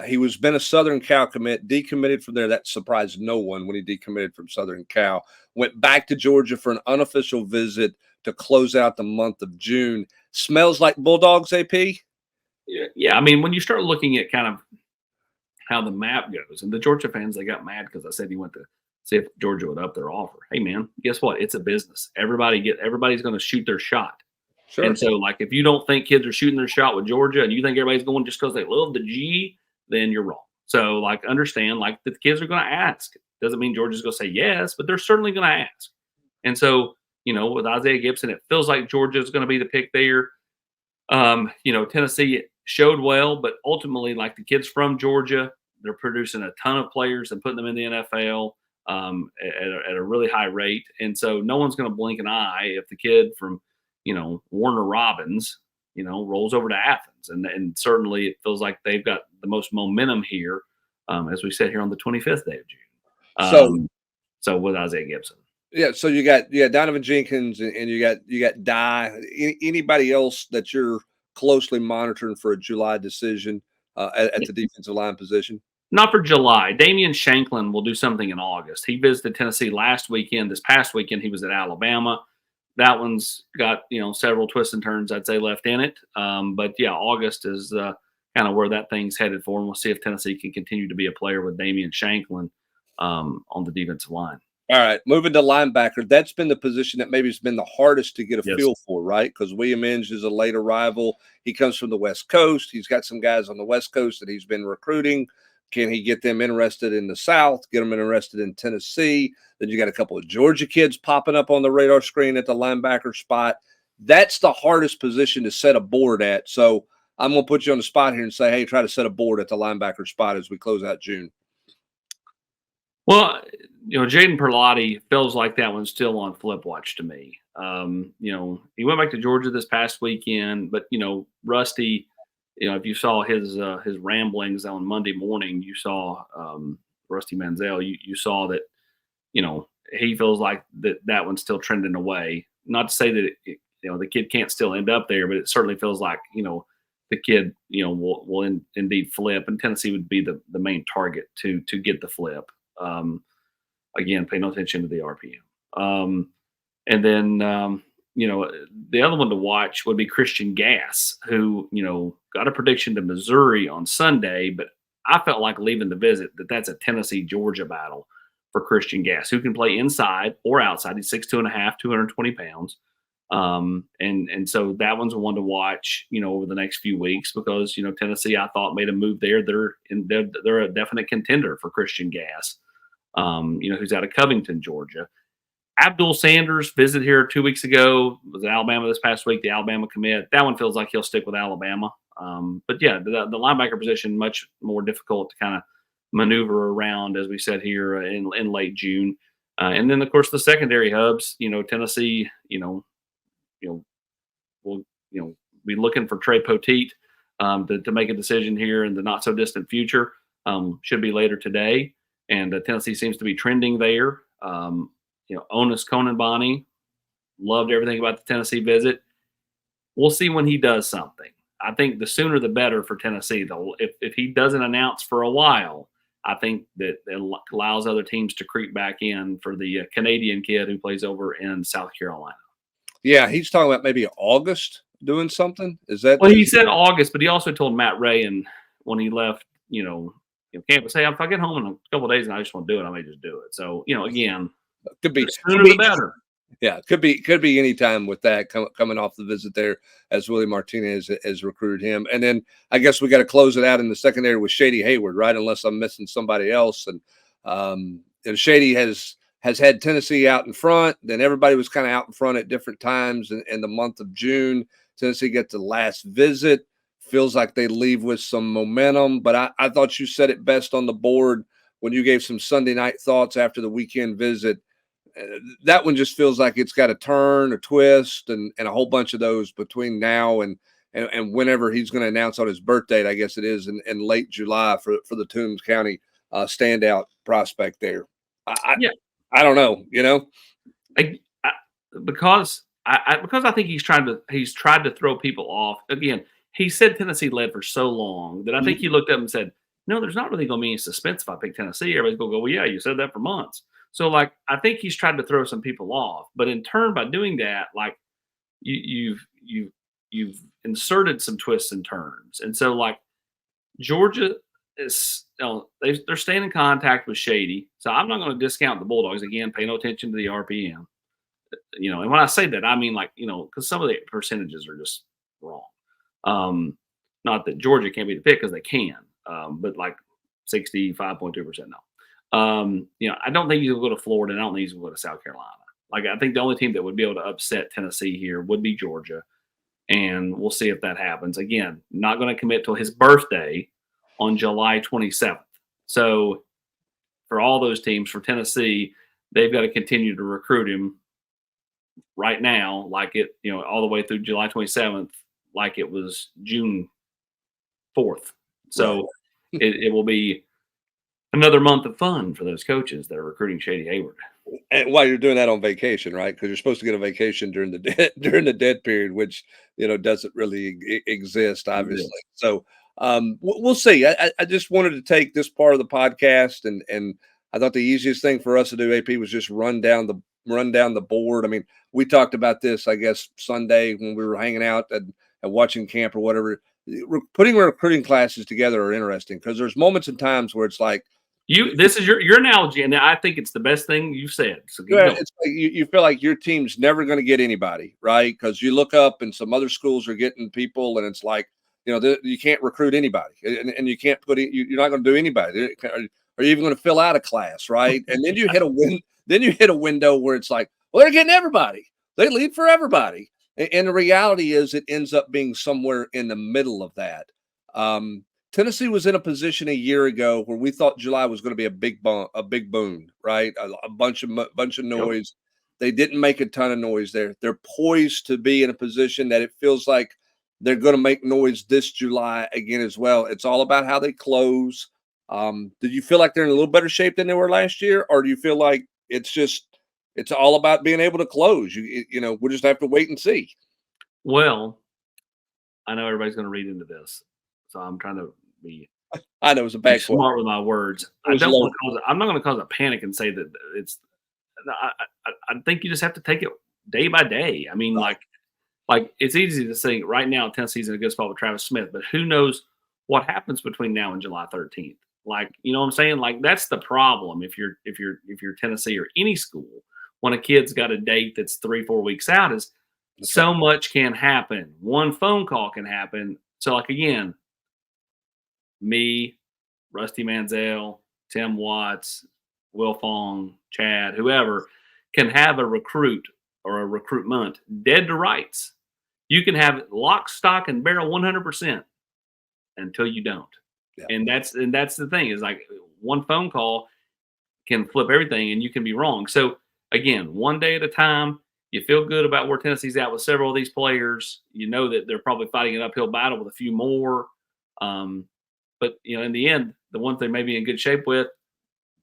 He was been a Southern Cal commit, decommitted from there. That surprised no one when he decommitted from Southern Cal. Went back to Georgia for an unofficial visit to close out the month of June. Smells like Bulldogs, AP? Yeah, I mean, when you start looking at kind of how the map goes, and the Georgia fans, they got mad because I said he went to see if Georgia would up their offer. Hey man, guess what? It's a business. Everybody's going to shoot their shot. Sure. And so, like, if you don't think kids are shooting their shot with Georgia and you think everybody's going just because they love the G, then you're wrong. So, like, understand, like, the kids are going to ask. Doesn't mean Georgia's going to say yes, but they're certainly going to ask. And so, with Isaiah Gibson, it feels like Georgia's going to be the pick there. Tennessee showed well, but ultimately, like, the kids from Georgia, they're producing a ton of players and putting them in the NFL at a really high rate. And so no one's going to blink an eye if the kid from, Warner Robins, rolls over to Athens. And certainly it feels like they've got the most momentum here as we sit here on the 25th day of June. So with Isaiah Gibson. Yeah, so you got Donovan Jenkins and you got Dye. Anybody else that you're closely monitoring for a July decision at the defensive line position? Not for July. Damian Shanklin will do something in August. He visited Tennessee last weekend. This past weekend, he was at Alabama. That one's got several twists and turns, I'd say, left in it. But yeah, August is kind of where that thing's headed for, and we'll see if Tennessee can continue to be a player with Damian Shanklin on the defensive line. All right, moving to linebacker. That's been the position that maybe has been the hardest to get a feel for, right? Because William Inge is a late arrival. He comes from the West Coast. He's got some guys on the West Coast that he's been recruiting. Can he get them interested in the South, get them interested in Tennessee? Then you got a couple of Georgia kids popping up on the radar screen at the linebacker spot. That's the hardest position to set a board at. So I'm going to put you on the spot here and say, hey, try to set a board at the linebacker spot as we close out June. Well, Jaden Perlotti feels like that one's still on flip watch to me. He went back to Georgia this past weekend, but, Rusty, if you saw his ramblings on Monday morning, you saw Rusty Manziel, you saw that, he feels like that one's still trending away. Not to say that, the kid can't still end up there, but it certainly feels like, the kid, will indeed flip, and Tennessee would be the main target to get the flip. Again, pay no attention to the RPM. And then, the other one to watch would be Christian Gass, who, got a prediction to Missouri on Sunday, but I felt like leaving the visit that's a Tennessee-Georgia battle for Christian Gass, who can play inside or outside. He's 6'2.5", 220 pounds. And so that one's one to watch, over the next few weeks because, Tennessee, I thought, made a move there. They're a definite contender for Christian Gass, who's out of Covington, Georgia. Abdul Sanders visited here 2 weeks ago, was at Alabama this past week, the Alabama commit. That one feels like he'll stick with Alabama. But yeah, the linebacker position, much more difficult to kind of maneuver around, as we said here in late June. And then, of course, the secondary hubs, Tennessee, we'll be looking for Trey Poteet to make a decision here in the not so distant future. Should be later today, and Tennessee seems to be trending there. Onus Konanbani, loved everything about the Tennessee visit. We'll see when he does something. I think the sooner the better for Tennessee. Though, if he doesn't announce for a while, I think that it allows other teams to creep back in for the Canadian kid who plays over in South Carolina. Yeah, he's talking about maybe August doing something. Is that? Well, he said August, but he also told Matt Ray, and when he left, campus, hey, if I get home in a couple of days and I just want to do it, I may just do it. So, again, could be the sooner the better. Yeah, could be any time with that coming off the visit there, as Willie Martinez has recruited him. And then I guess we got to close it out in the secondary with Shady Hayward, right? Unless I'm missing somebody else. And Shady has had Tennessee out in front. Then everybody was kind of out in front at different times in the month of June. Tennessee gets the last visit. Feels like they leave with some momentum. But I thought you said it best on the board when you gave some Sunday night thoughts after the weekend visit. That one just feels like it's got a turn, a twist, and a whole bunch of those between now and whenever he's going to announce on his birthday, I guess it is in late July for the Toombs County standout prospect there. I don't know, because I think he's tried to throw people off. Again, he said Tennessee led for so long that I think he looked up and said, no, there's not really going to be any suspense if I pick Tennessee. Everybody's going to go, well, yeah, you said that for months. So, I think he's tried to throw some people off, but in turn, by doing that, you've inserted some twists and turns, and so Georgia they're staying in contact with Shady, so I'm not going to discount the Bulldogs. Again, pay no attention to the RPM. And when I say that, I mean because some of the percentages are just wrong. Not that Georgia can't be the pick because they can, but like 65.2% no. I don't think you can go to Florida, and I don't think you can go to South Carolina. Like, I think the only team that would be able to upset Tennessee here would be Georgia, and we'll see if that happens. Again, not going to commit till his birthday on July 27th. So for all those teams, for Tennessee, they've got to continue to recruit him right now, all the way through July 27th, like it was June 4th. So right. it will be another month of fun for those coaches that are recruiting Shady Hayward. And while you're doing that on vacation, right? Because you're supposed to get a vacation during the dead period, which doesn't really exist, obviously. Yeah. So we'll see. I just wanted to take this part of the podcast, and I thought the easiest thing for us to do, AP, was just run down the board. I mean, we talked about this, I guess, Sunday when we were hanging out and watching camp or whatever. Putting recruiting classes together are interesting because there's moments and times where it's like, this is your analogy, and I think it's the best thing you've said. So it's like you feel like your team's never going to get anybody, right? Because you look up and some other schools are getting people, and it's like, you can't recruit anybody, and you can't you're not going to do anybody. Are you even going to fill out a class, right? And then you hit a window where it's like, well, they're getting everybody. They lead for everybody, and the reality is it ends up being somewhere in the middle of that. Tennessee was in a position a year ago where we thought July was going to be a big boom, right? A bunch of noise. Yep. They didn't make a ton of noise there. They're poised to be in a position that it feels like they're going to make noise this July again as well. It's all about how they close. Do you feel like they're in a little better shape than they were last year, or do you feel like it's all about being able to close? We'll just have to wait and see. Well, I know everybody's going to read into this, so I'm trying to be. I know it's a bad smart with my words. I'm not going to cause a panic and say that it's. I think you just have to take it day by day. I mean, right. like it's easy to say right now Tennessee's in a good spot with Travis Smith, but who knows what happens between now and July 13th? Like, you know what I'm saying? Like, that's the problem if you're Tennessee or any school when a kid's got a date that's 3-4 weeks out is so much can happen. One phone call can happen. So, like, again, me, Rusty Manziel, Tim Watts, Will Fong, Chad, whoever can have a recruit or a recruitment dead to rights. You can have it lock, stock, and barrel 100% until you don't. Yeah. And that's the thing is like one phone call can flip everything and you can be wrong. So again, one day at a time, you feel good about where Tennessee's at with several of these players. You know that they're probably fighting an uphill battle with a few more. But in the end, the ones they may be in good shape with,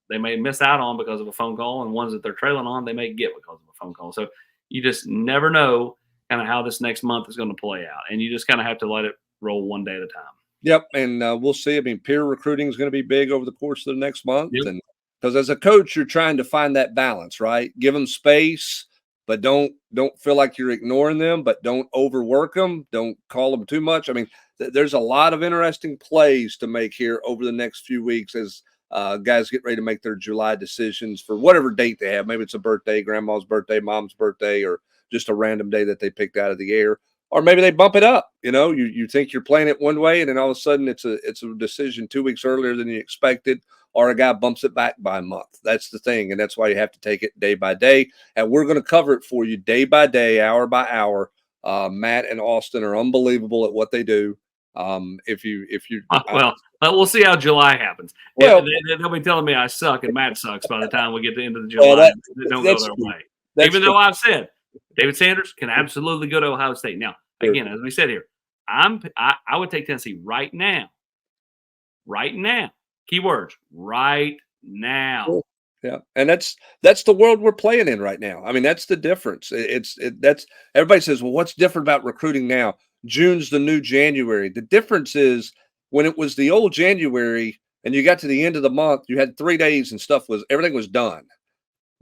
they may miss out on because of a phone call, and ones that they're trailing on, they may get because of a phone call. So you just never know kind of how this next month is going to play out. And you just kind of have to let it roll one day at a time. Yep, and we'll see. I mean, peer recruiting is going to be big over the course of the next month, and because as a coach, you're trying to find that balance, right? Give them space, but don't feel like you're ignoring them, but don't overwork them. Don't call them too much. I mean, there's a lot of interesting plays to make here over the next few weeks as guys get ready to make their July decisions for whatever date they have. Maybe it's a birthday, grandma's birthday, mom's birthday, or just a random day that they picked out of the air. Or maybe they bump it up. You think you're playing it one way, and then all of a sudden it's a decision 2 weeks earlier than you expected, or a guy bumps it back by a month. That's the thing, and that's why you have to take it day by day. And we're going to cover it for you day by day, hour by hour. Matt and Austin are unbelievable at what they do. If you we'll see how July happens. Well, they'll be telling me I suck and Matt sucks by the time we get to the end of the July. It don't go their way. Even though I've said David Sanders can absolutely go to Ohio State. Now, again, as we said here, I would take Tennessee right now. Right now. Keywords, right now. Yeah, and that's the world we're playing in right now. I mean, that's the difference. That's everybody says, well, what's different about recruiting now? June's the new January. The difference is when it was the old January and you got to the end of the month, you had 3 days and everything was done.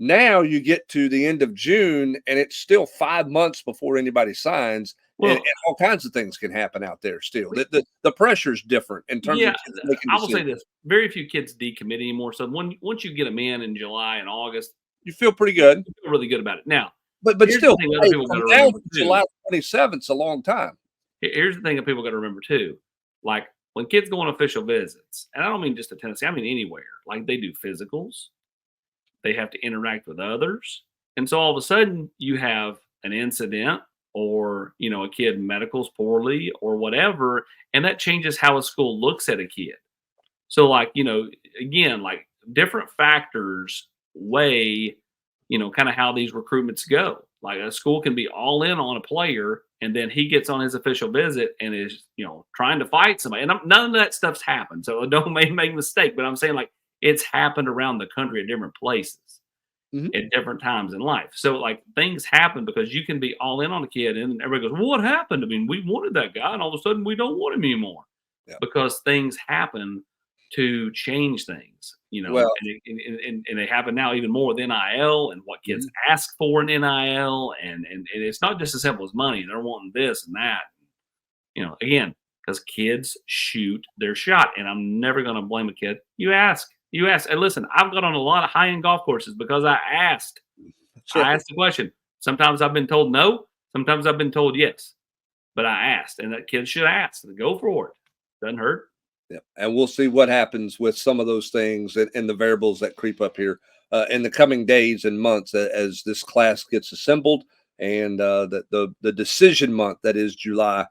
Now you get to the end of June, and it's still 5 months before anybody signs, Well, and all kinds of things can happen out there still. The pressure's different in terms yeah, of kids making I will say decisions. this: very few kids decommit anymore. So once you get them in July and August, You feel pretty good, you feel really good about it. Now, but here's still, the thing other hey, people got from to now remember to too. July 27th is a long time. Here's the thing that people got to remember too. Like when kids go on official visits, and I don't mean just to Tennessee, I mean anywhere. Like they do physicals, they have to interact with others, and so all of a sudden you have an incident, or a kid medicals poorly or whatever, and that changes how a school looks at a kid. So like again, like different factors weigh kind of how these recruitments go. Like a school can be all in on a player, and then he gets on his official visit and is, trying to fight somebody. And none of that stuff's happened. So don't make a mistake. But I'm saying like it's happened around the country at different places Mhm. at different times in life. So like things happen because you can be all in on a kid, and everybody goes, well, "What happened? I mean, we wanted that guy, and all of a sudden we don't want him anymore." Yeah. Because things happen to change things, Well, and they happen now even more with NIL and what kids ask for in NIL, and it's not just as simple as money. They're wanting this and that, again, because kids shoot their shot, and I'm never going to blame a kid. You ask, and listen, I've got on a lot of high end golf courses because I asked. I asked the question. Sometimes I've been told no. Sometimes I've been told yes, but I asked, and that kid should ask. Go for it. Doesn't hurt. yeah, and we'll see what happens with some of those things and the variables that creep up here in the coming days and months as this class gets assembled and the decision month that is July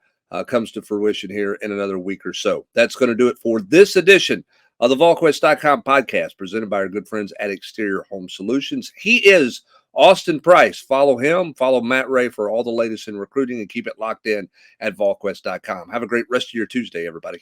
comes to fruition here in another week or so. That's going to do it for this edition of the Volquest.com podcast presented by our good friends at Exterior Home Solutions. He is Austin Price. Follow him, follow Matt Ray for all the latest in recruiting, and keep it locked in at Volquest.com. Have a great rest of your Tuesday, everybody.